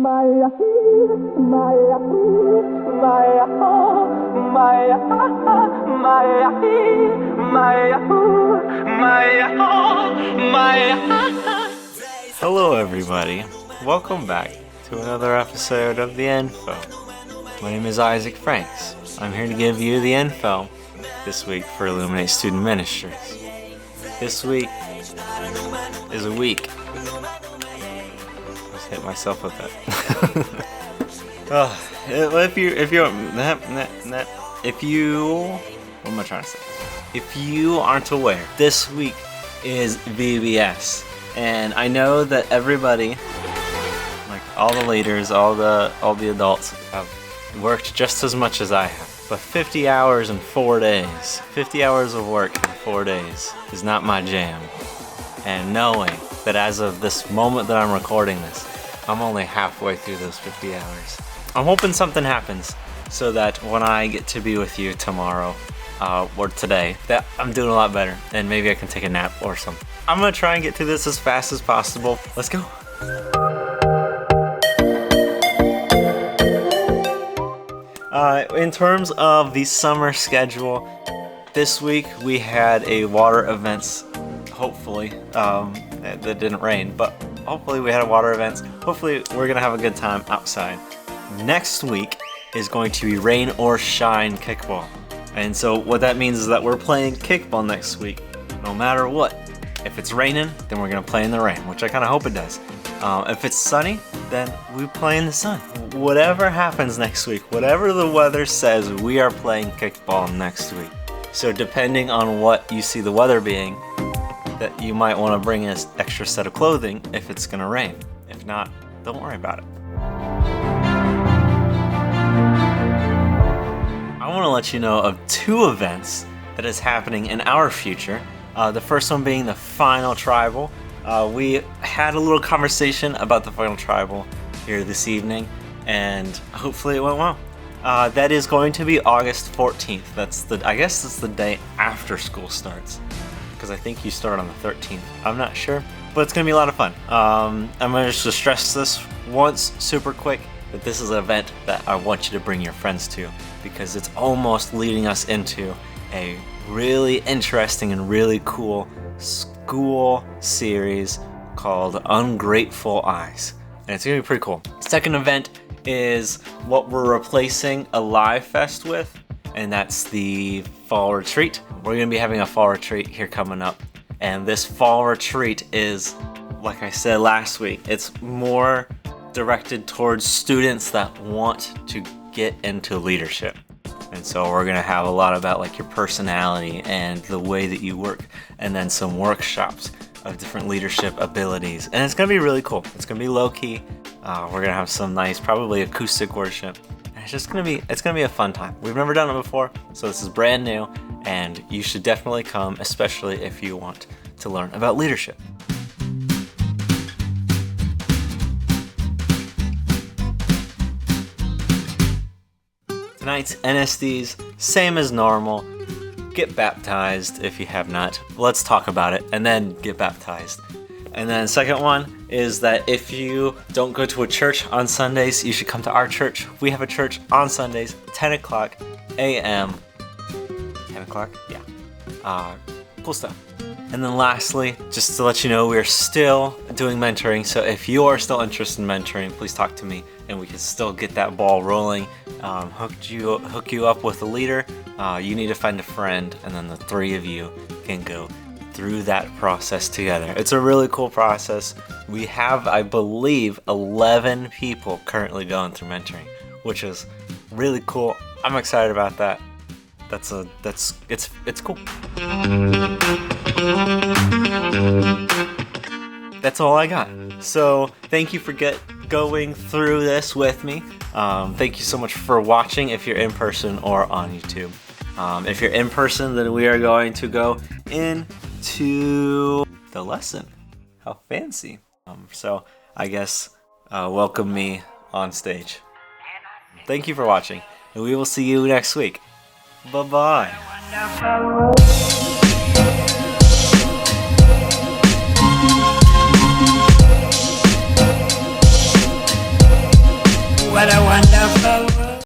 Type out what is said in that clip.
Hello everybody, welcome back to another episode of The Info. My name is Isaac Franks. I'm here to give you the info this week for Illuminate Student Ministries. This week is a week. Just hit myself with that. What am I trying to say? If you aren't aware, this week is VBS, and I know that everybody, like all the leaders, all the adults, have worked just as much as I have. But 50 hours in 4 days, 50 hours of work in 4 days is not my jam. And knowing that as of this moment that I'm recording this, I'm only halfway through those 50 hours. I'm hoping something happens so that when I get to be with you tomorrow, or today, that I'm doing a lot better and maybe I can take a nap or something. I'm gonna try and get through this as fast as possible. Let's go. In terms of the summer schedule, this week we had a water events, hopefully. That didn't rain, but hopefully we had a water events. Hopefully we're gonna have a good time outside. Next week is going to be rain or shine kickball. And so what that means is that we're playing kickball next week, no matter what. If it's raining, then we're gonna play in the rain, which I kind of hope it does. If it's sunny, then we play in the sun. Whatever happens next week, whatever the weather says, we are playing kickball next week. So depending on what you see the weather being, that you might want to bring an extra set of clothing if it's gonna rain. If not, don't worry about it. I want to let you know of 2 events that is happening in our future. The first one being the Final Tribal. We had a little conversation about the Final Tribal here this evening, and hopefully it went well. That is going to be August 14th. I guess that's the day after school starts, because I think you start on the 13th. I'm not sure, but it's going to be a lot of fun. I'm going to just stress this once super quick, that this is an event that I want you to bring your friends to, because it's almost leading us into a really interesting and really cool school series called Ungrateful Eyes. And it's going to be pretty cool. Second event is what we're replacing a Live Fest with, and that's the fall retreat. We're going to be having a fall retreat here coming up. And this fall retreat is, like I said last week, it's more directed towards students that want to get into leadership. And so we're going to have a lot about like your personality and the way that you work, and then some workshops of different leadership abilities. And it's going to be really cool. It's going to be low key. We're going to have some nice, probably acoustic worship. And it's going to be a fun time. We've never done it before, so this is brand new, and you should definitely come, especially if you want to learn about leadership. Tonight's NSDs, same as normal. Get baptized if you have not. Let's talk about it and then get baptized. And then second one is that if you don't go to a church on Sundays, you should come to our church. We have a church on Sundays, 10 o'clock a.m. 10 o'clock? Yeah. Cool stuff. And then lastly, just to let you know, we're still doing mentoring. So if you are still interested in mentoring, please talk to me and we can still get that ball rolling. Hook you up with a leader. You need to find a friend, and then the 3 of you can go through that process together. It's a really cool process. We have, I believe, 11 people currently going through mentoring, which is really cool. I'm excited about that. It's cool. That's all I got. So thank you for going through this with me. Thank you so much for watching if you're in person or on YouTube. If you're in person, then we are going to go into the lesson. How fancy. So I guess welcome me on stage. Thank you for watching, and we will see you next week. Bye-bye. What a wonderful world.